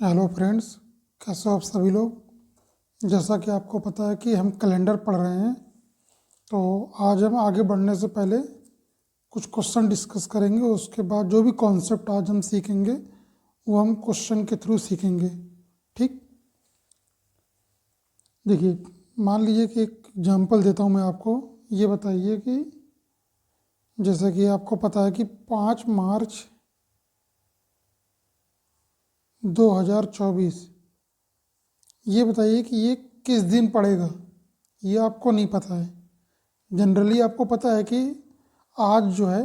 Hello friends, कैसे हो आप सभी लोग। जैसा कि आपको पता है कि हम कैलेंडर पढ़ रहे हैं, तो आज हम आगे बढ़ने से पहले कुछ क्वेश्चन डिस्कस करेंगे। उसके बाद जो भी कॉन्सेप्ट आज हम सीखेंगे वो हम क्वेश्चन के थ्रू सीखेंगे। ठीक, देखिए, मान लीजिए कि एक एग्जांपल देता हूँ मैं आपको। ये बताइए कि जैसे कि आपको पता है कि 5 मार्च 2024, ये बताइए कि ये किस दिन पड़ेगा। ये आपको नहीं पता है। जनरली आपको पता है कि आज जो है,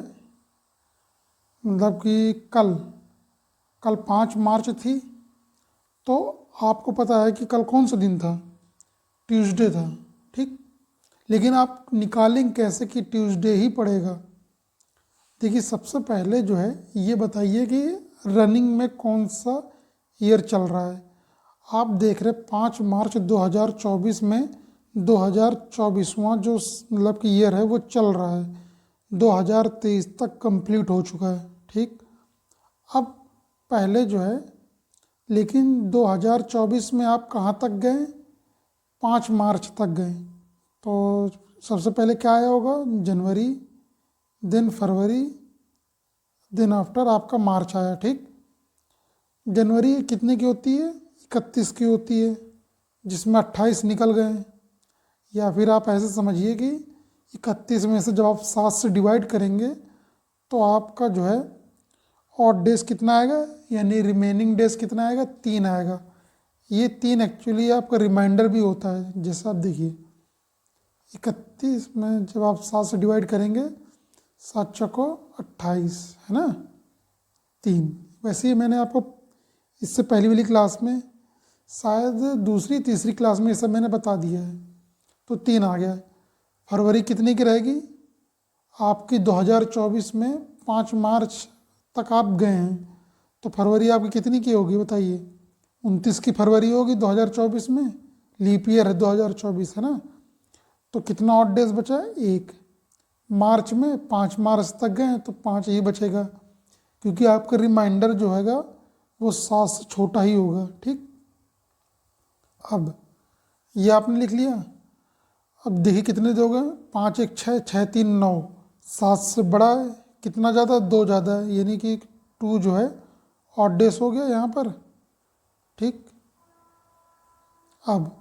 मतलब कि कल कल 5 मार्च थी, तो आपको पता है कि कल कौन सा दिन था, ट्यूसडे था। ठीक, लेकिन आप निकालेंगे कैसे कि ट्यूसडे ही पड़ेगा। देखिए, सबसे पहले जो है ये बताइए कि रनिंग में कौन सा ईयर चल रहा है। आप देख रहे 5 मार्च 2024 में 2024वां जो मतलब कि ईयर है वो चल रहा है। 2023 तक कंप्लीट हो चुका है। ठीक, अब पहले जो है, लेकिन 2024 में आप कहाँ तक गए, 5 मार्च तक गए। तो सबसे पहले क्या आया होगा, जनवरी, देन फरवरी, दिन आफ्टर आपका मार्च आया। ठीक, जनवरी कितने की होती है, 31 की होती है, जिसमें 28 निकल गए। या फिर आप ऐसे समझिए कि 31 में से जब आप 7 से डिवाइड करेंगे तो आपका जो है ऑड डेज कितना आएगा, यानी रिमेनिंग डेज कितना आएगा, 3 आएगा। ये 3 एक्चुअली आपका रिमाइंडर भी होता है। जैसे आप देखिए, 31 में जब आप 7 से डिवाइड करेंगे, 7 चौको 28, है ना, 3। वैसे ही मैंने आपको इससे पहली वाली क्लास में, शायद दूसरी तीसरी क्लास में ये सब मैंने बता दिया है। तो 3 आ गया। फरवरी कितने की रहेगी आपकी, 2024 में 5 मार्च तक आप गए हैं, तो फरवरी आपकी कितनी की होगी बताइए, 29 की फरवरी होगी 2024 में। लीप ईयर है 2024, है ना। तो कितना ऑड डेज बचा है, 1। मार्च में 5 मार्च तक गए हैं तो 5 ही बचेगा, क्योंकि आपका रिमाइंडर जो हैगा वो 7 से छोटा ही होगा। ठीक, अब ये आपने लिख लिया। अब देखिए कितने दोगे, 5 1 6, 6 3 9, 7 से बड़ा है, कितना ज़्यादा, 2 ज़्यादा है, यानी कि 2 जो है ऑड डेज हो गया यहाँ पर। ठीक, अब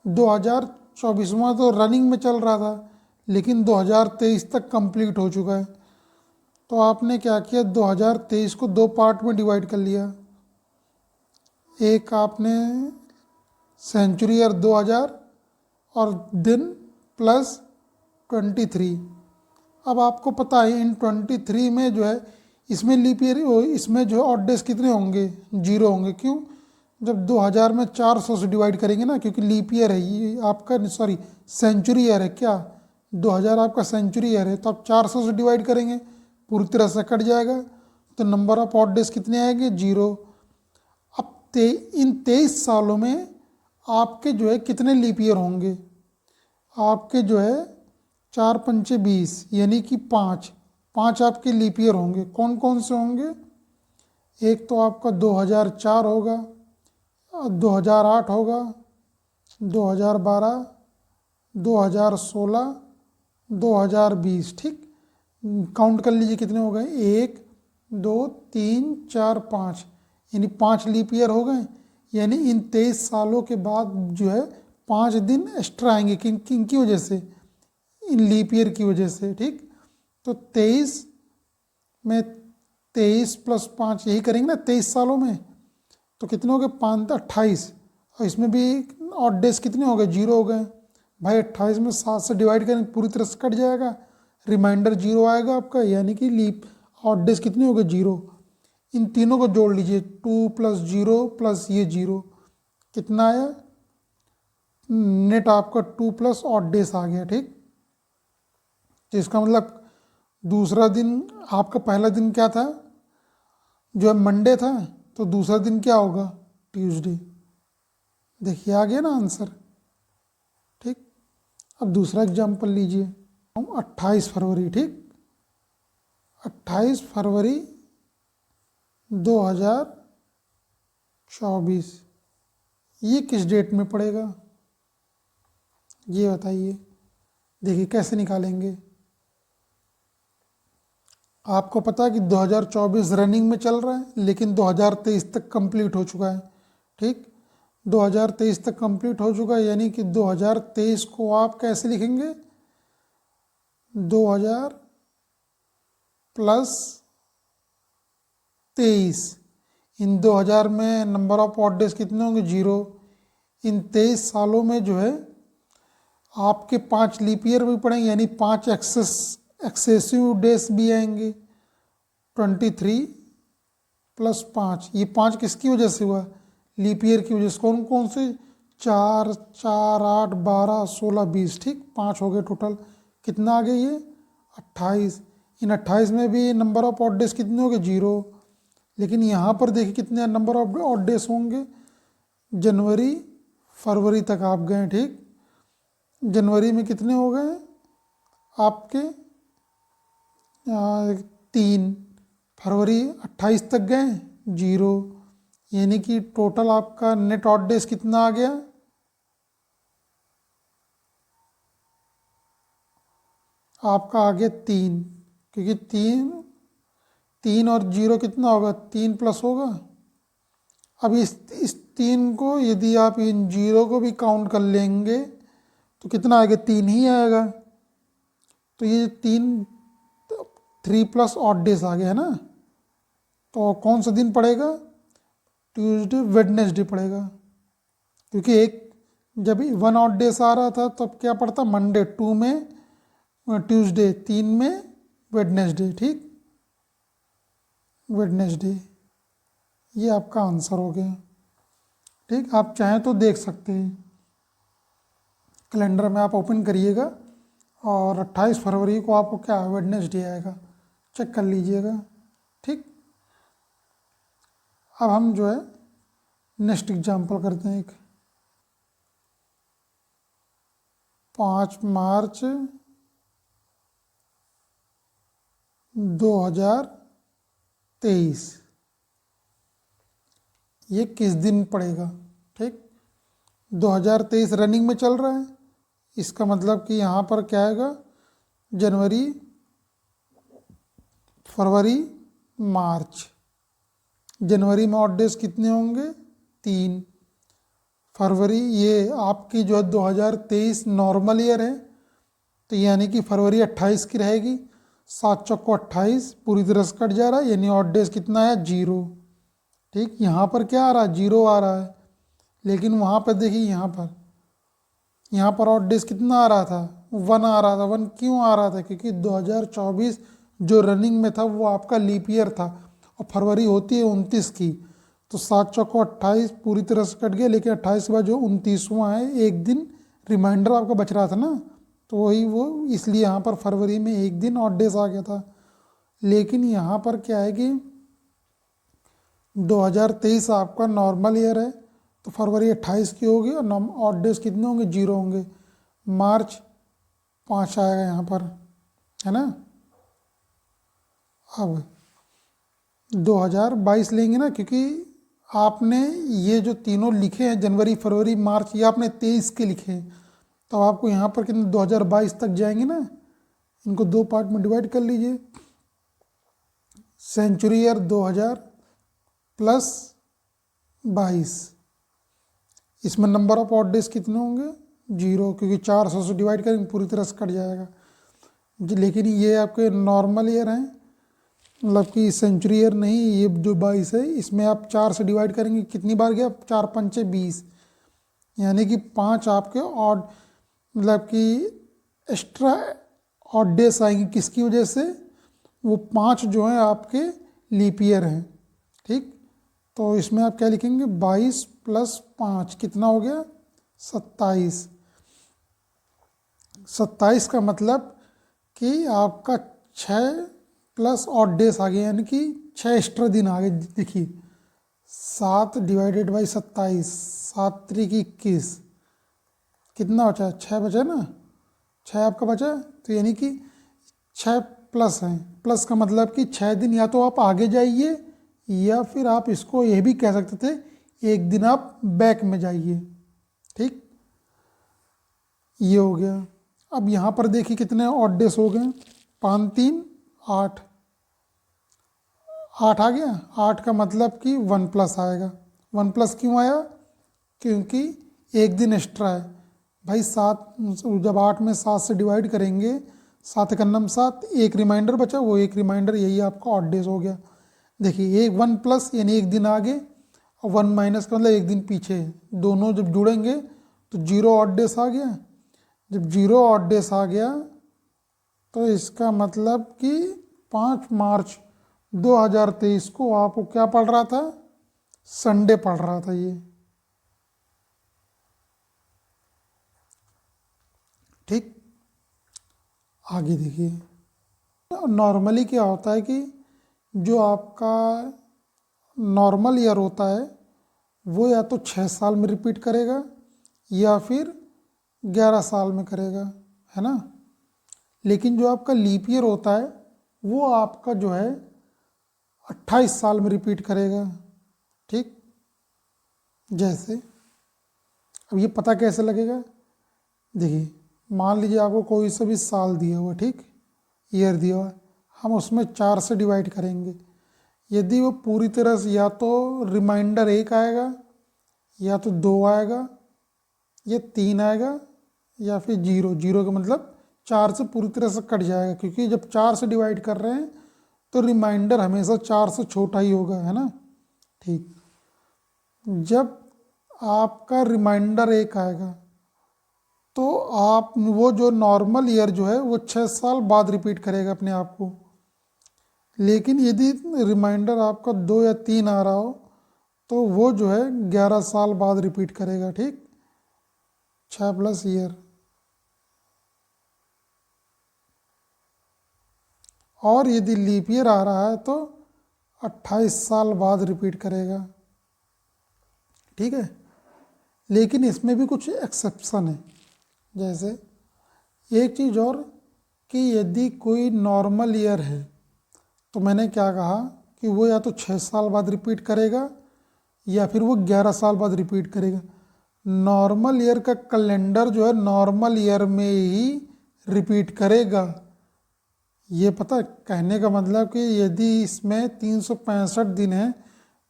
2024वां तो रनिंग में चल रहा था, लेकिन 2023 तक कंप्लीट हो चुका है। तो आपने क्या किया, 2023 को 2 पार्ट में डिवाइड कर लिया। एक आपने सेंचुरी ईयर 2000 और दिन प्लस 23। अब आपको पता है इन 23 में जो है, इसमें लीप ईयर, इसमें जो है ऑड डेज कितने होंगे, 0 होंगे। क्यों, जब 2000 में 400 से डिवाइड करेंगे ना, क्योंकि लीप ईयर है ये आपका, सॉरी सेंचुरी ईयर है क्या, 2000 आपका सेंचुरी ईयर है, तो आप 400 से डिवाइड करेंगे, पूरी तरह से कट जाएगा। तो नंबर ऑफ ऑड डेज कितने आएंगे, 0। अब इन 23 सालों में आपके जो है कितने लीप ईयर होंगे, आपके जो है 4 पंचे 20, यानी कि 5 5 आपके लीप ईयर होंगे। कौन कौन से होंगे, एक तो आपका 2004 होगा, 2008 होगा, 2012, 2016, 2020। ठीक, काउंट कर लीजिए कितने हो गए, 1 2 3 4 5, यानी 5 लीप ईयर हो गए। यानी इन 23 सालों के बाद जो है 5 दिन एक्स्ट्रा आएंगे, किन किन की वजह से, इन लीप ईयर की वजह से। ठीक, तो 23 में 23 + 5 यही करेंगे ना 23 सालों में, तो कितने हो गए, 5 28। और इसमें भी ऑड डेज कितने हो गए, 0 हो गए। भाई 28 में 7 से डिवाइड करें पूरी तरह से कट जाएगा, रिमाइंडर 0 आएगा आपका, यानी कि लीप ऑड डेज कितने हो गए, 0। इन तीनों को जोड़ लीजिए, 2 + 0 + ये 0, कितना आया, नेट आपका 2 + ऑड डेज आ गया। ठीक, तो इसका मतलब दूसरा दिन, आपका पहला दिन क्या था, जो है मंडे था, तो दूसरा दिन क्या होगा, ट्यूसडे। देखिए आ गया ना आंसर। ठीक, अब दूसरा एग्जाम्पल लीजिए, 28 फरवरी। ठीक, 28 फरवरी 2024, 24 ये किस डेट में पड़ेगा, ये बताइए। देखिए कैसे निकालेंगे। आपको पता है कि 2024 रनिंग में चल रहा है, लेकिन 2023 तक कंप्लीट हो चुका है। ठीक, 2023 तक कंप्लीट हो चुका है, यानी कि 2023 को आप कैसे लिखेंगे, 2000 प्लस 23। इन 2000 में नंबर ऑफ ऑड डेज कितने होंगे, 0। इन 23 सालों में जो है आपके 5 लीप ईयर भी पड़ेंगे, यानी 5 एक्सेसिव डेज भी आएंगे। 23 प्लस 5, ये 5 किसकी वजह से हुआ, लीप ईयर की वजह से। कौन कौन से, 4 4 8 12 16 20। ठीक, 5 हो गए टोटल। कितना आ गया ये, 28। इन 28 में भी नंबर ऑफ ऑड डेज कितने हो गए, 0। लेकिन यहाँ पर देखिए कितने नंबर ऑफ ऑड डेज होंगे, जनवरी फरवरी तक आप गए। ठीक, जनवरी में कितने हो गए आपके, 3। फरवरी 28 तक गए, 0। यानी कि टोटल आपका नेट ऑड डेज कितना आ गया, आपका आ गया 3। क्योंकि 3 और 0 कितना होगा, 3 प्लस होगा। अब इस 3 को यदि आप इन 0 को भी काउंट कर लेंगे तो कितना आएगा, 3 ही आएगा। तो ये 3 प्लस ऑड डेज आ गया है ना। तो कौन सा दिन पड़ेगा, ट्यूसडे वेडनेसडे पड़ेगा। क्योंकि एक जब 1 ऑड डेज आ रहा था तब क्या पड़ता, मंडे, 2 में ट्यूसडे, 3 में वेडनेसडे। ठीक, वेडनेसडे, ये आपका आंसर हो गया। ठीक, आप चाहें तो देख सकते हैं, कैलेंडर में आप ओपन करिएगा और 28 फरवरी को आपको क्या वेडनेसडे आएगा, चेक कर लीजिएगा। ठीक, अब हम जो है नेक्स्ट एग्जाम्पल करते हैं। एक 5 मार्च 2023 ये किस दिन पड़ेगा। ठीक, 2023 रनिंग में चल रहा है, इसका मतलब कि यहाँ पर क्या आएगा, जनवरी फरवरी मार्च। जनवरी में ऑड डेज कितने होंगे, 3। फरवरी, ये आपकी जो है 2023 नॉर्मल ईयर है, तो यानी कि फरवरी 28 की रहेगी। 7 चौको 28 पूरी तरह से कट जा रहा है, यानी ऑड डेज कितना है, 0। ठीक, यहाँ पर क्या आ रहा है, 0 आ रहा है। लेकिन वहाँ पर देखिए, यहाँ पर ऑड डेज कितना आ रहा था, 1 आ रहा था। 1 क्यों आ रहा था, क्योंकि 2024 जो रनिंग में था वो आपका लीप ईयर था और फरवरी होती है 29 की। तो 7 चौको 28 पूरी तरह से कट गया, लेकिन 28 के बाद जो 29वां है, एक दिन रिमाइंडर आपका बच रहा था ना, तो वही वो इसलिए यहाँ पर फरवरी में एक दिन ऑड डेज आ गया था। लेकिन यहाँ पर क्या है कि 2023 आपका नॉर्मल ईयर है, तो फरवरी 28 की होगी और ऑड डेज कितने होंगे, 0 होंगे। मार्च 5 आएगा यहाँ पर, है ना। अब 2022 लेंगे ना, क्योंकि आपने ये जो तीनों लिखे हैं, जनवरी फरवरी मार्च, ये आपने 23 के लिखे हैं, तो आपको यहाँ पर कितने 2022 तक जाएंगे ना। इनको 2 पार्ट में डिवाइड कर लीजिए। सेंचुरी ईयर 2000 प्लस 22, इसमें नंबर ऑफ ऑड डेज कितने होंगे, 0, क्योंकि 400 से डिवाइड करेंगे पूरी तरह से कट जाएगा। लेकिन ये आपके नॉर्मल ईयर हैं, मतलब कि सेंचुरी ईयर नहीं, ये जो 22 है इसमें आप 4 से डिवाइड करेंगे, कितनी बार गया, 4 पंचे 20, यानी कि 5 आपके ऑड, मतलब कि एक्स्ट्रा ऑड डेज आएंगे। किसकी वजह से, वो 5 जो हैं आपके लीप ईयर हैं। ठीक, तो इसमें आप क्या लिखेंगे, 22 प्लस 5 कितना हो गया, 27। 27 का मतलब कि आपका 6 प्लस ऑड डेज आ गए, यानी कि 6 एक्स्ट्रा दिन आ गए। देखिए 7 डिवाइडेड बाई 27, 7 त्रिक 21, कितना बचा, 6 बचा ना, 6 आपका बचा। तो यानी कि 6 प्लस हैं, प्लस का मतलब कि 6 दिन या तो आप आगे जाइए, या फिर आप इसको ये भी कह सकते थे एक दिन आप बैक में जाइए। ठीक, ये हो गया। अब यहाँ पर देखिए कितने ऑड डेज हो गए, 5 3 8, 8 आ गया। 8 का मतलब कि 1 प्लस आएगा। 1 प्लस क्यों आया? क्योंकि एक दिन एक्स्ट्रा है भाई। 7, जब 8 में 7 से डिवाइड करेंगे, 7 का नम 7, एक रिमाइंडर बचा, वो एक रिमाइंडर यही आपका ऑड डेज हो गया। देखिए एक 1 प्लस यानी एक दिन आगे, और 1 माइनस का मतलब एक दिन पीछे, दोनों जब जुड़ेंगे तो 0 ऑड डेज आ गया। जब 0 ऑड डेज आ गया तो इसका मतलब कि 5 मार्च 2023 को आपको क्या पड़ रहा था? संडे पड़ रहा था ये। ठीक, आगे देखिए। नॉर्मली क्या होता है कि जो आपका नॉर्मल ईयर होता है वो या तो 6 साल में रिपीट करेगा या फिर 11 साल में करेगा, है ना। लेकिन जो आपका लीप ईयर होता है वो आपका जो है 28 साल में रिपीट करेगा। ठीक, जैसे अब ये पता कैसे लगेगा? देखिए मान लीजिए आपको कोई सा भी साल दिया हुआ, ठीक, ईयर दिया हुआ, हम उसमें 4 से डिवाइड करेंगे। यदि वो पूरी तरह से या तो रिमाइंडर 1 आएगा, या तो 2 आएगा, या 3 आएगा, या फिर 0। 0 का मतलब 4 से पूरी तरह से कट जाएगा, क्योंकि जब 4 से डिवाइड कर रहे हैं तो रिमाइंडर हमेशा 4 से छोटा ही होगा, है ना। ठीक, जब आपका रिमाइंडर 1 आएगा तो आप वो जो नॉर्मल ईयर जो है वो 6 साल बाद रिपीट करेगा अपने आप को। लेकिन यदि रिमाइंडर आपका 2 या 3 आ रहा हो तो वो जो है 11 साल बाद रिपीट करेगा। ठीक, 6 प्लस ईयर। और यदि लीप ईयर आ रहा है तो 28 साल बाद रिपीट करेगा। ठीक है, लेकिन इसमें भी कुछ एक्सेप्शन है। जैसे एक चीज़ और, कि यदि कोई नॉर्मल ईयर है तो मैंने क्या कहा कि वो या तो 6 साल बाद रिपीट करेगा या फिर वो 11 साल बाद रिपीट करेगा। नॉर्मल ईयर का कैलेंडर जो है नॉर्मल ईयर में ही रिपीट करेगा। ये पता कहने का मतलब कि यदि इसमें 365 दिन है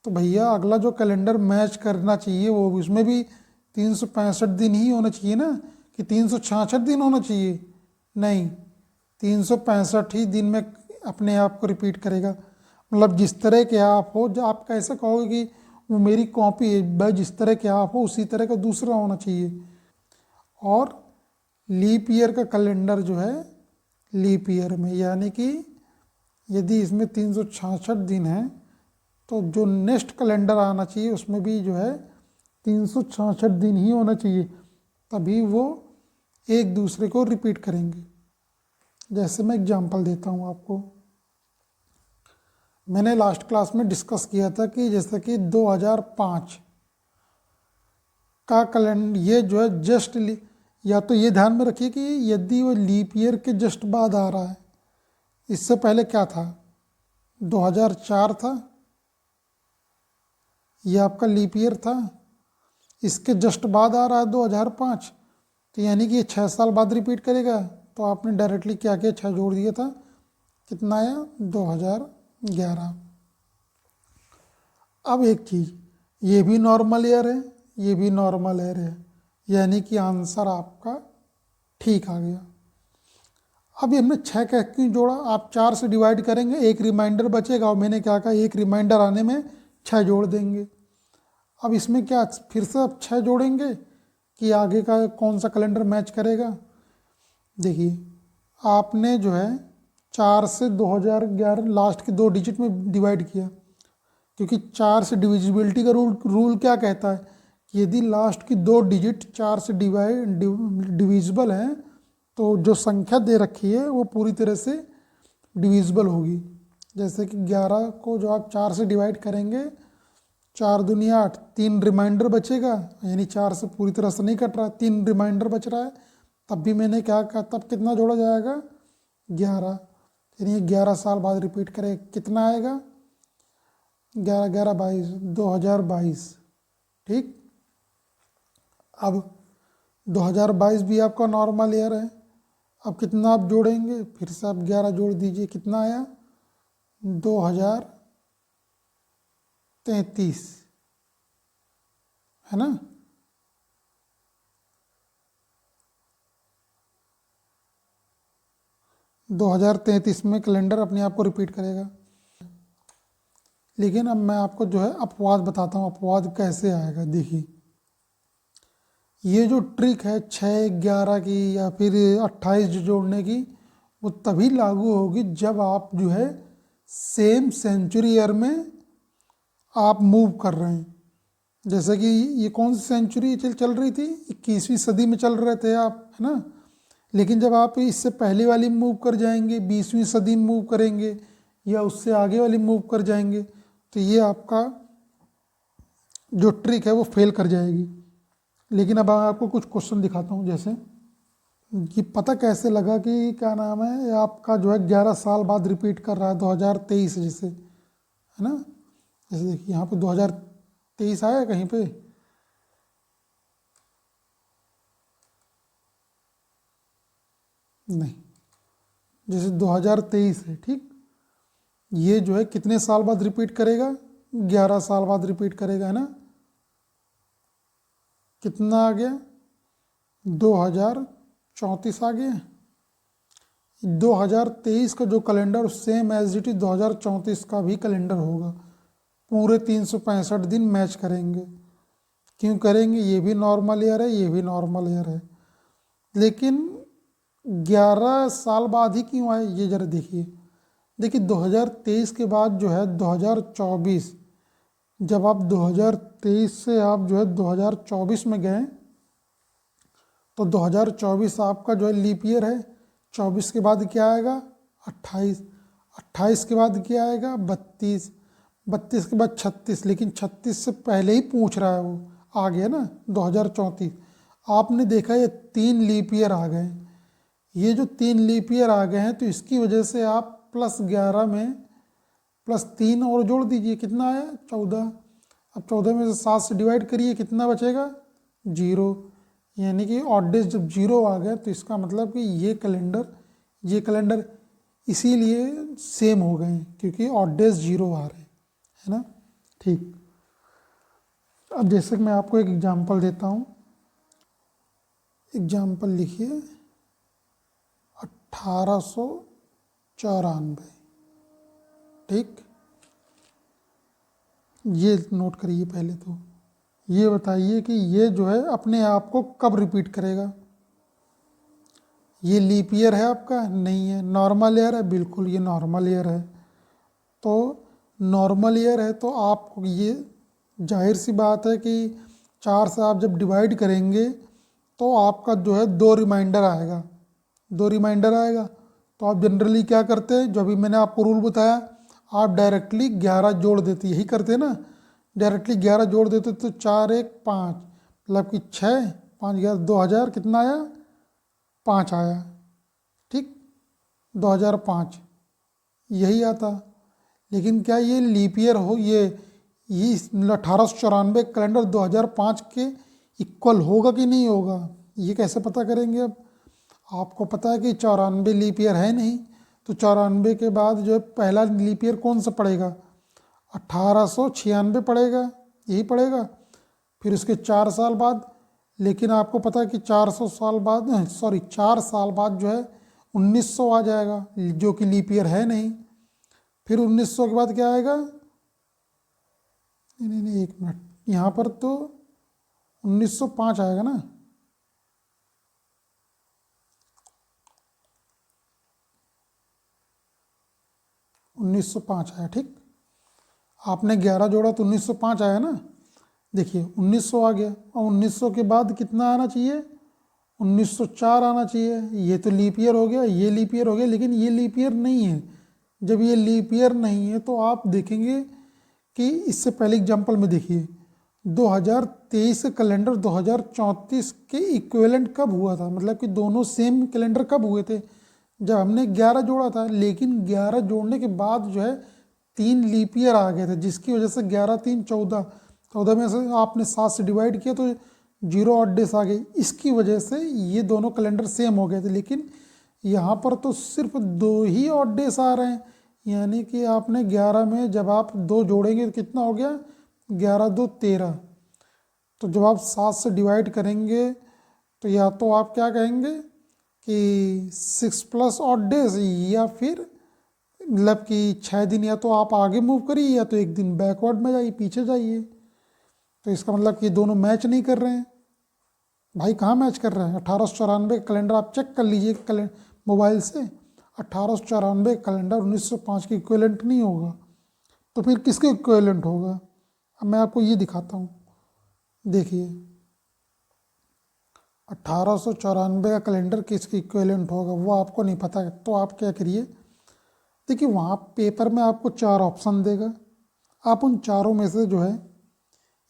तो भैया अगला जो कैलेंडर मैच करना चाहिए वो उसमें भी 365 दिन ही होना चाहिए ना, कि 366 दिन होना चाहिए? नहीं, 365 ही दिन में अपने आप को रिपीट करेगा। मतलब जिस तरह के आप हो, जो आप कैसे कहोगे कि वो मेरी कॉपी है, भाई जिस तरह के आप हो उसी तरह का दूसरा होना चाहिए। और लीप ईयर का कैलेंडर जो है, लीप ईयर में यानी कि यदि इसमें 366 दिन है तो जो नेक्स्ट कैलेंडर आना चाहिए उसमें भी जो है 366 दिन ही होना चाहिए, तभी वो एक दूसरे को रिपीट करेंगे। जैसे मैं एग्जांपल देता हूँ आपको। मैंने लास्ट क्लास में डिस्कस किया था कि जैसे कि 2005 का कैलेंडर, ये जो है जस्ट, या तो ये ध्यान में रखिए कि यदि वो लीप ईयर के जस्ट बाद आ रहा है, इससे पहले क्या था 2004 था, ये आपका लीप ईयर था, इसके जस्ट बाद आ रहा है 2005, तो यानी कि ये 6 साल बाद रिपीट करेगा। तो आपने डायरेक्टली क्या किया, 6 जोड़ दिया था, कितना आया 2011। अब एक चीज़, ये भी नॉर्मल ईयर है, ये भी नॉर्मल ईयर है, यानी कि आंसर आपका ठीक आ गया। अब ये हमने 6 कह क्यों जोड़ा? आप 4 से डिवाइड करेंगे, एक रिमाइंडर बचेगा, और मैंने क्या कहा, एक रिमाइंडर आने में 6 जोड़ देंगे। अब इसमें क्या फिर से अब 6 जोड़ेंगे कि आगे का कौन सा कैलेंडर मैच करेगा? देखिए आपने जो है 4 से 2011 लास्ट के 2 डिजिट में डिवाइड किया, क्योंकि 4 से डिविजिबिलिटी का रूल क्या कहता है कि यदि लास्ट की 2 डिजिट 4 से डिविजिबल हैं तो जो संख्या दे रखी है वो पूरी तरह से डिविजिबल होगी। जैसे कि 11 को जो आप 4 से डिवाइड करेंगे, 4 दूनी 8, 3 रिमाइंडर बचेगा, यानी 4 से पूरी तरह से नहीं कट रहा, 3 रिमाइंडर बच रहा है, तब भी मैंने क्या कहा, तब कितना जोड़ा जाएगा 11, यानी 11 साल बाद रिपीट करें, कितना आएगा 11 11 22 2022। ठीक। अब 2022 भी आपका नॉर्मल ईयर है। अब कितना आप जोड़ेंगे, फिर से आप 11 जोड़ दीजिए, कितना आया 2033, है ना। 2033 में कैलेंडर अपने आप को रिपीट करेगा। लेकिन अब मैं आपको जो है अपवाद बताता हूँ, अपवाद कैसे आएगा। देखिए, ये जो ट्रिक है 6 11 की या फिर 28 जोड़ने की, वो तभी लागू होगी जब आप जो है सेम सेंचुरी ईयर में आप मूव कर रहे हैं। जैसे कि ये कौन सी सेंचुरी चल रही थी, 21वीं सदी में चल रहे थे आप, है ना। लेकिन जब आप इससे पहले वाली मूव कर जाएंगे, 20वीं सदी में मूव करेंगे या उससे आगे वाली मूव कर जाएंगे, तो ये आपका जो ट्रिक है वो फेल कर जाएगी। लेकिन अब आपको कुछ क्वेश्चन दिखाता हूँ। जैसे कि पता कैसे लगा कि क्या नाम है, ये आपका जो है 11 साल बाद रिपीट कर रहा है 2023 जैसे, है ना। जैसे देखिए यहाँ पे 2023 आया कहीं पे, नहीं, जैसे 2023 है, ठीक। ये जो है कितने साल बाद रिपीट करेगा, 11 साल बाद रिपीट करेगा, है ना। कितना आ गया, 2034 आ गया। 2023 का जो calendar same as it is 2034 का भी कैलेंडर होगा। पूरे 365 दिन मैच करेंगे। क्यों करेंगे, ये भी नॉर्मल ईयर है, ये भी नॉर्मल ईयर है। लेकिन 11 साल बाद ही क्यों आए, ये जरा देखिए। देखिए 2023 के बाद जो है 2024, जब आप 2023 से आप जो है 2024 में गए, तो 2024 आपका जो है लीप ईयर है। 24 के बाद क्या आएगा, 28, 28 के बाद क्या आएगा, 32, 32 के बाद 36। लेकिन 36 से पहले ही पूछ रहा है, वो आ गया ना 2034। आपने देखा ये 3 लीप ईयर आ गए। ये जो 3 लीप ईयर आ गए हैं, तो इसकी वजह से आप +11 में +3 और जोड़ दीजिए, कितना आया 14। अब 14 में से 7 से डिवाइड करिए, कितना बचेगा 0। यानी कि ऑड डेज जब 0 आ गए, तो इसका मतलब कि ये कैलेंडर इसीलिए सेम हो गए क्योंकि ऑड डेज 0 आ रहे हैं, है ना। ठीक। अब जैसे कि मैं आपको एक एग्जांपल देता हूँ। एग्जांपल लिखिए 1894, ठीक। ये नोट करिए पहले तो। ये बताइए कि ये जो है अपने आप को कब रिपीट करेगा। ये लीप ईयर है आपका, नहीं है। नॉर्मल ईयर है, बिल्कुल ये नॉर्मल ईयर है। तो नॉर्मल ईयर है तो आपको ये जाहिर सी बात है कि 4 से आप जब डिवाइड करेंगे तो आपका जो है 2 रिमाइंडर आएगा, 2 रिमाइंडर आएगा। तो आप जनरली क्या करते हैं, जो अभी मैंने आपको रूल बताया, आप डायरेक्टली 11 जोड़ देते, यही करते हैं ना, डायरेक्टली 11 जोड़ देते। तो 4 1 5, मतलब कि 6 5 11 2000 कितना आया, 5 आया, ठीक, 2005 यही आता। लेकिन क्या ये लीप ईयर हो, ये 1894 कैलेंडर 2005 के इक्वल होगा कि नहीं होगा, ये कैसे पता करेंगे। अब आपको पता है कि 94 लीप ईयर है नहीं, तो 94 के बाद जो है पहला लीप ईयर कौन सा पड़ेगा, 1896 पड़ेगा, यही पड़ेगा। फिर उसके 4 साल बाद, लेकिन आपको पता है कि 400 साल बाद, सॉरी 4 साल बाद जो है 1900 आ जाएगा, जो कि लीप ईयर है नहीं। फिर 1900 के बाद क्या आएगा, नहीं, एक मिनट, यहाँ पर तो 1905 आएगा ना। 1905 आया, ठीक। आपने 11 जोड़ा तो 1905 आया ना। देखिए 1900 आ गया, और 1900 के बाद कितना आना चाहिए, 1904 आना चाहिए। ये तो लीप ईयर हो गया, ये लीप ईयर हो गया, लेकिन ये लीप ईयर नहीं है। जब ये लीप ईयर नहीं है तो आप देखेंगे कि इससे पहले एग्जांपल में देखिए 2023 का कैलेंडर 2034 के इक्विवेलेंट कब हुआ था, मतलब कि दोनों सेम कैलेंडर कब हुए थे, जब हमने 11 जोड़ा था। लेकिन 11 जोड़ने के बाद जो है 3 लीप ईयर आ गए थे, जिसकी वजह से 11 3 14, 14 में से आपने 7 से डिवाइड किया तो 0 ऑड डेज आ गई। इसकी वजह से ये दोनों कैलेंडर सेम हो गए थे, लेकिन यहाँ पर तो सिर्फ 2 ही ऑड डेज आ रहे हैं। यानी कि आपने 11 में जब आप 2 जोड़ेंगे तो कितना हो गया, 11 2 13। तो जब आप 7 से डिवाइड करेंगे तो या तो आप क्या कहेंगे कि 6 प्लस ऑड डेज, या फिर मतलब कि 6 दिन या तो आप आगे मूव करिए या तो 1 दिन बैकवर्ड में जाइए, पीछे जाइए। तो इसका मतलब कि दोनों मैच नहीं कर रहे हैं। भाई कहाँ मैच कर रहे हैं? 1894 कैलेंडर आप चेक कर लीजिए मोबाइल से। 1894 कैलेंडर 1905 के इक्विवेलेंट नहीं होगा, तो फिर किसके इक्विवेलेंट होगा? अब मैं आपको ये दिखाता हूँ, देखिए 1894 का कैलेंडर किसके इक्विवेलेंट होगा वो आपको नहीं पता है। तो आप क्या करिए, देखिए वहाँ पेपर में आपको 4 ऑप्शन देगा, आप उन चारों में से जो है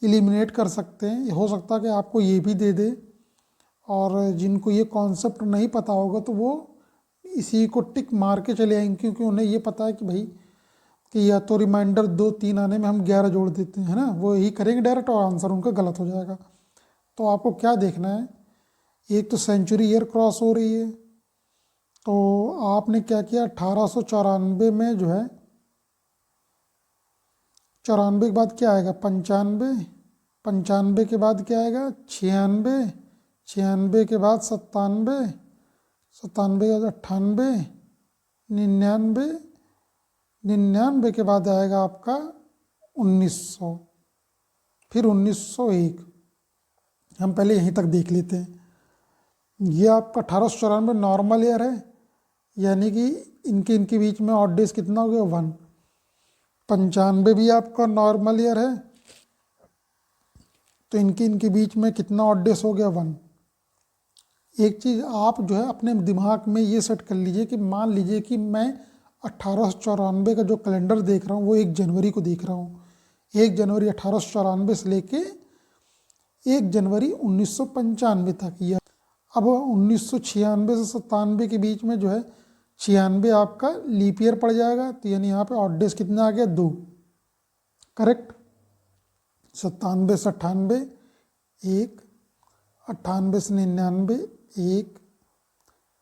एलिमिनेट कर सकते हैं। हो सकता है कि आपको ये भी दे दे, और जिनको ये कॉन्सेप्ट नहीं पता होगा तो वो इसी को टिक मार के चले आएंगे, क्योंकि उन्हें ये पता है कि भाई कि या तो रिमाइंडर 2 3 आने में हम 11 जोड़ देते हैं, है ना, वो यही करेंगे डायरेक्ट और आंसर उनका गलत हो जाएगा। तो आपको क्या देखना है, एक तो सेंचुरी ईयर क्रॉस हो रही है, तो आपने क्या किया 1894 में जो है 94 के बाद क्या आएगा 95, 95 के बाद क्या आएगा 96, 96 के बाद 97, 97 के बाद 98, 99, 99 के बाद आएगा आपका 1900, फिर 1901। हम पहले यहीं तक देख लेते हैं। ये आपका 1894 नॉर्मल ईयर है, यानी कि इनके इनके बीच में ऑड डेज कितना हो गया 1। 95 भी आपका नॉर्मल ईयर है, तो इनके इनके बीच में कितना ऑड डेज हो गया 1। एक चीज़ आप जो है अपने दिमाग में ये सेट कर लीजिए कि मान लीजिए कि मैं 1894 का जो कैलेंडर देख रहा हूँ वो 1 जनवरी को देख रहा हूँ। 1 जनवरी 1894 से लेके 1 जनवरी 1995 तक। यह अब 1996 से 97 के बीच में जो है 96 आपका लीप ईयर पड़ जाएगा, तो यानी यहाँ पे ऑड डेज कितना आ गया 2, करेक्ट। 97 से 98 1, 98 से 99 1,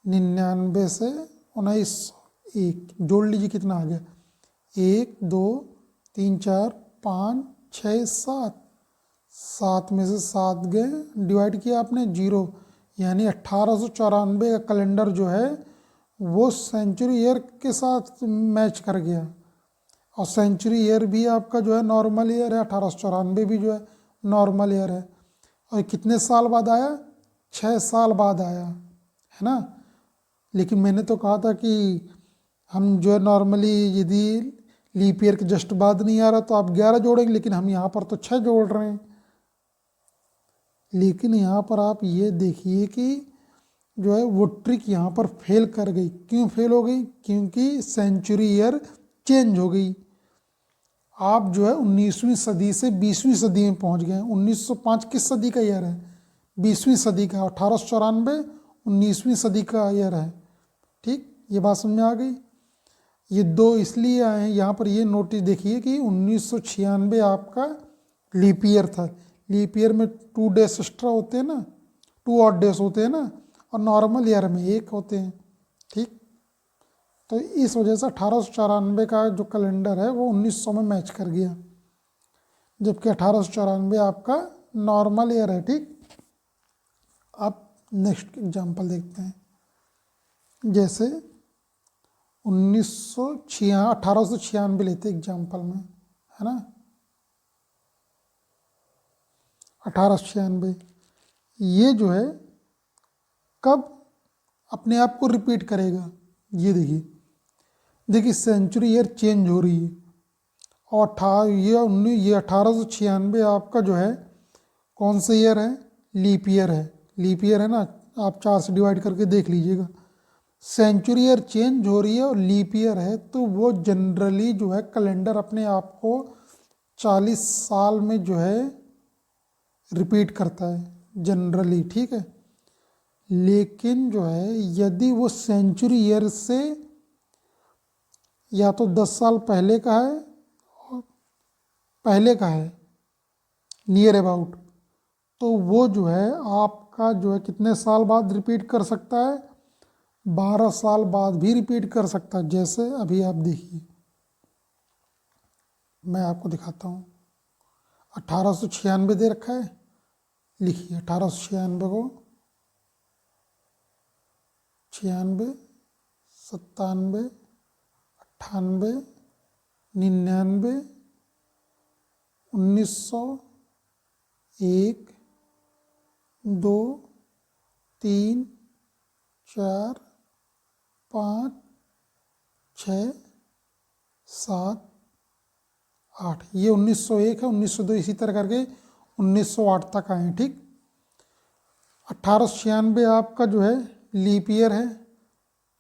99 से 1900 1, जोड़ लीजिए कितना आ गया 1 2 3 4 5 6 7, 7 में से 7 गए, डिवाइड किया आपने 0, यानी 1894 का कैलेंडर जो है वो सेंचुरी ईयर के साथ मैच कर गया। और सेंचुरी ईयर भी आपका जो है नॉर्मल ईयर है, 1894 भी जो है नॉर्मल ईयर है। और कितने साल बाद आया, 6 साल बाद आया, है ना। लेकिन मैंने तो कहा था कि हम जो है नॉर्मली यदि लीप ईयर के जस्ट बाद नहीं आ रहा तो आप 11 जोड़ेंगे, लेकिन हम यहाँ पर तो 6 जोड़ रहे हैं। लेकिन यहाँ पर आप ये देखिए कि जो है वो ट्रिक यहाँ पर फेल कर गई। क्यों फेल हो गई? क्योंकि सेंचुरी ईयर चेंज हो गई। आप जो है 19वीं सदी से 20वीं सदी में पहुँच गए। 1905 किस सदी का ईयर है? 20वीं सदी का। 1894 19वीं सदी का ईयर है। ठीक, ये बात समझ में आ गई। ये 2 इसलिए आए हैं यहाँ पर। ये नोटिस देखिए कि 1996 आपका लीप ईयर था। लीप ईयर में 2 डेज एक्स्ट्रा होते हैं ना, 2 ऑड डेज होते हैं ना, और नॉर्मल ईयर में 1 होते हैं। ठीक, तो इस वजह से 1894 का जो कैलेंडर है वो 1900 में मैच कर गया, जबकि 1894 आपका नॉर्मल ईयर है। ठीक, अब नेक्स्ट एग्जांपल देखते हैं। जैसे 1896 लेते एग्जांपल में, है ना। 1896 ये जो है कब अपने आप को रिपीट करेगा? ये देखिए, देखिए सेंचुरी ईयर चेंज हो रही है। और ये 1896 आपका जो है कौन सा ईयर है? लीप ईयर है। लीप ईयर है ना, आप 4 से डिवाइड करके देख लीजिएगा। सेंचुरी ईयर चेंज हो रही है और लीप ईयर है, तो वो जनरली जो है कैलेंडर अपने आप को 40 साल में जो है रिपीट करता है जनरली। ठीक है, लेकिन जो है यदि वो सेंचुरी ईयर से या तो 10 साल पहले का है, पहले का है, नियर अबाउट, तो वो जो है आपका जो है कितने साल बाद रिपीट कर सकता है, 12 साल बाद भी रिपीट कर सकता है। जैसे अभी आप देखिए, मैं आपको दिखाता हूँ। 1896 दे रखा है, लिखिए 1896 को 96, 97, 98, 99, 1901, 2, 3, 4, 5, 6, 7, 8, ये 1901 है, 1902 इसी तरह करके 1908 तक आए हैं। ठीक, 1896 आपका जो है लीप ईयर है,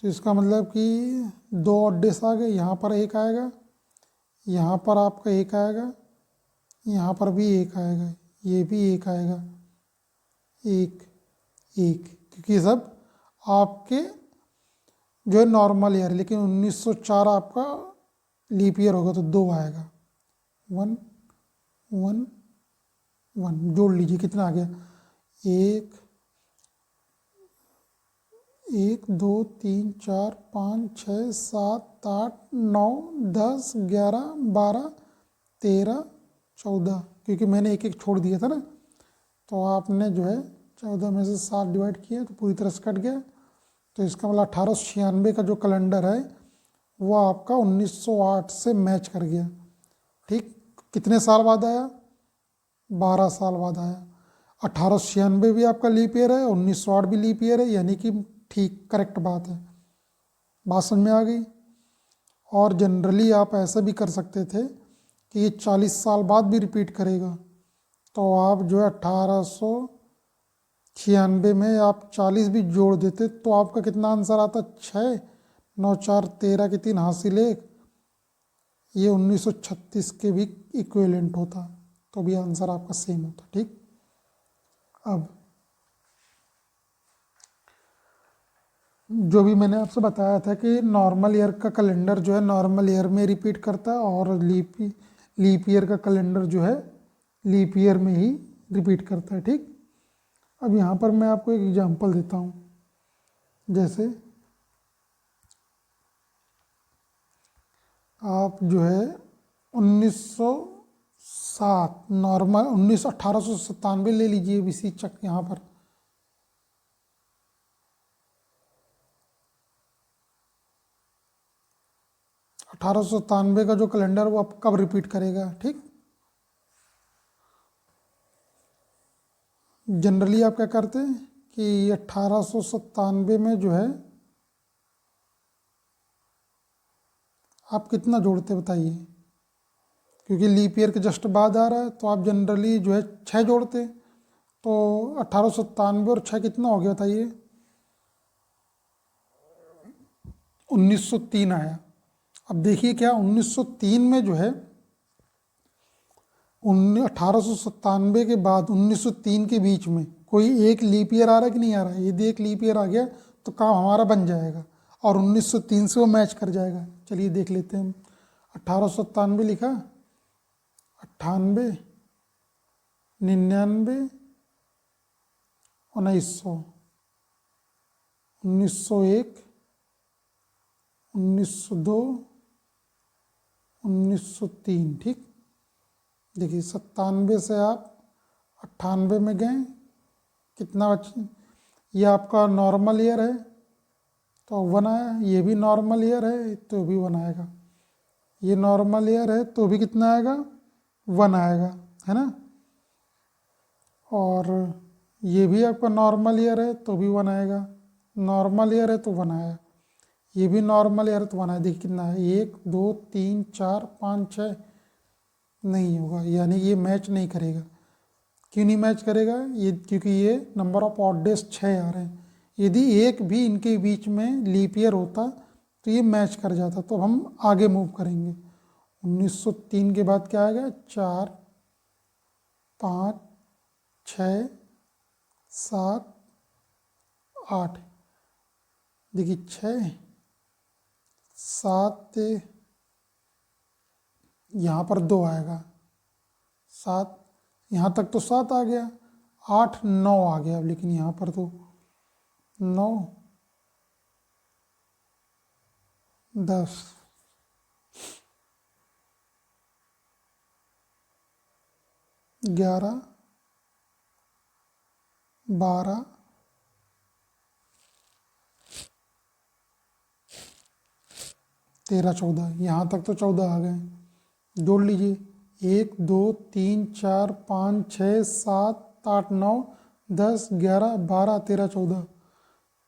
तो इसका मतलब कि 2 ऑड डेज आ गए, यहाँ पर एक आएगा, यहाँ पर आपका एक आएगा, यहाँ पर भी एक आएगा, ये भी एक आएगा, एक एक, क्योंकि सब आपके जो है नॉर्मल ईयर, लेकिन 1904 आपका लीप ईयर होगा तो 2 आएगा। 1 1 1 जोड़ लीजिए, कितना आ गया, एक, 1, 2, 3, 4, 5, 6, 7, 8, 9, 10, 11, 12, 13, 14, क्योंकि मैंने एक एक छोड़ दिया था ना, तो आपने जो है 14 में से 7 डिवाइड किया तो पूरी तरह से कट गया। तो इसका मतलब 1896 का जो कैलेंडर है वो आपका 1908 से मैच कर गया। ठीक, कितने साल बाद आया, 12 साल बाद आया। 1896 भी आपका लीप ईयर है, 1908 भी लीप ईयर है, यानी कि ठीक करेक्ट बात है। बात समझ में आ गई। और जनरली आप ऐसा भी कर सकते थे कि ये 40 साल बाद भी रिपीट करेगा, तो आप जो है 1896 में आप 40 भी जोड़ देते तो आपका कितना आंसर आता, 6, 9, 4, 13 की 3 हासिल 1, ये 1936 के भी इक्विवेलेंट होता, तो भी आंसर आपका सेम होता। ठीक, अब जो भी मैंने आपसे बताया था कि नॉर्मल ईयर का कैलेंडर जो है नॉर्मल ईयर में रिपीट करता है, और लीप ईयर का कैलेंडर जो है लीप ईयर में ही रिपीट करता है। ठीक, अब यहाँ पर मैं आपको एक एग्जांपल देता हूँ। जैसे आप जो है 1907 नॉर्मल 1897 ले लीजिए, इसी चक यहाँ पर 1897 का जो कैलेंडर वो अब कब रिपीट करेगा। ठीक, जनरली आप क्या करते हैं कि 1897 में जो है आप कितना जोड़ते बताइए, क्योंकि लीप ईयर के जस्ट बाद आ रहा है, तो आप जनरली जो है 6 जोड़ते। तो 1897 और 6 कितना हो गया बताइए, 1903 आया। अब देखिए क्या 1903 में जो है 1897 के बाद 1903 के बीच में कोई एक लीप ईयर आ रहा है कि नहीं आ रहा है। यदि एक लीप ईयर आ गया तो काम हमारा बन जाएगा और 1903 से वो मैच कर जाएगा। चलिए देख लेते हैं। 1897 लिखा, 98, 99, 1900, 1901, 1902, 1903। ठीक, देखिए 97 से आप 98 में गए, कितना बचे, ये आपका नॉर्मल ईयर है तो 1 आया, ये भी नॉर्मल ईयर है तो भी 1 आएगा, ये नॉर्मल ईयर है तो भी कितना आएगा, 1 आएगा, है ना। और ये भी आपका नॉर्मल ईयर है तो भी 1 आएगा, नॉर्मल ईयर है तो 1 आया, ये भी नॉर्मल ईयर है तो 1 आया। देखिए कितना है, 1, 2, 3, 4, 5, 6, नहीं होगा, यानी ये मैच नहीं करेगा। क्यों नहीं मैच करेगा, ये क्योंकि ये नंबर ऑफ ऑड डेज 6 आ रहे हैं। यदि एक भी इनके बीच में लीप ईयर होता तो ये मैच कर जाता। तो हम आगे मूव करेंगे। 1903 के बाद क्या आएगा, 4, 5, 6, 7, 8। देखिए 6, 7, यहाँ पर 2 आएगा, 7, यहाँ तक तो 7 आ गया, 8 9 आ गया, लेकिन यहाँ पर तो 9 10 11 12 13 14, यहाँ तक तो 14 आ गए। जोड़ लीजिए, 1 2 3 4 5 6 7 8 9 10 11 12 13 14,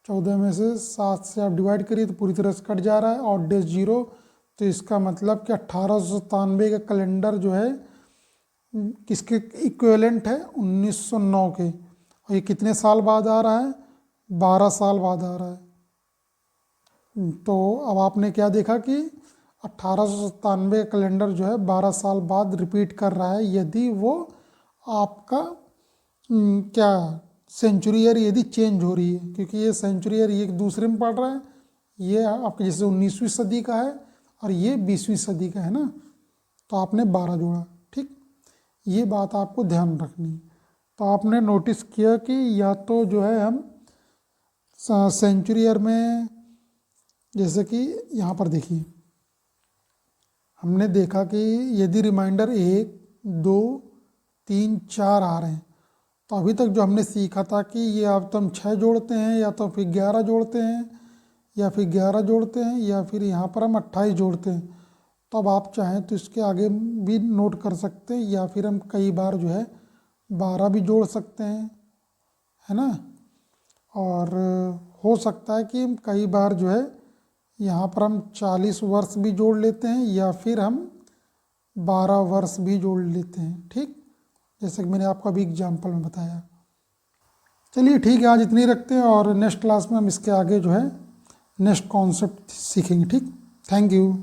14 में से 7 से आप डिवाइड करिए तो पूरी तरह से कट जा रहा है, और डेज 0, तो इसका मतलब कि 1897 का कैलेंडर जो है किसके इक्विवेलेंट है, 1909 के। और ये कितने साल बाद आ रहा है, 12 साल बाद आ रहा है। तो अब आपने क्या देखा कि 1897 का कैलेंडर जो है 12 साल बाद रिपीट कर रहा है, यदि वो आपका क्या सेंचुरी ईयर यदि चेंज हो रही है, क्योंकि ये सेंचुरी ईयर ये दूसरे में पड़ रहा है, ये आपके जैसे 19वीं सदी का है और ये 20वीं सदी का है ना, तो आपने 12 जोड़ा। ठीक, ये बात आपको ध्यान रखनी है। तो आपने नोटिस किया कि या तो जो है हम सेंचुरी ईयर में, जैसे कि यहाँ पर देखिए, हमने देखा कि यदि रिमाइंडर 1 2 3 4 आ रहे हैं, तो अभी तक जो हमने सीखा था कि ये अब तो हम 6 जोड़ते हैं, या तो फिर 11 जोड़ते हैं, या फिर 11 जोड़ते हैं, या फिर यहाँ पर हम 28 जोड़ते हैं। तो अब आप चाहें तो इसके आगे भी नोट कर सकते हैं, या फिर हम कई बार जो है 12 भी जोड़ सकते हैं, है ना। और हो सकता है कि हम कई बार जो है यहाँ पर हम 40 वर्ष भी जोड़ लेते हैं, या फिर हम 12 वर्ष भी जोड़ लेते हैं। ठीक, जैसे कि मैंने आपको अभी एग्जाम्पल में बताया। चलिए ठीक है, आज इतनी रखते हैं, और नेक्स्ट क्लास में हम इसके आगे जो है नेक्स्ट कॉन्सेप्ट सीखेंगे। ठीक, थैंक यू।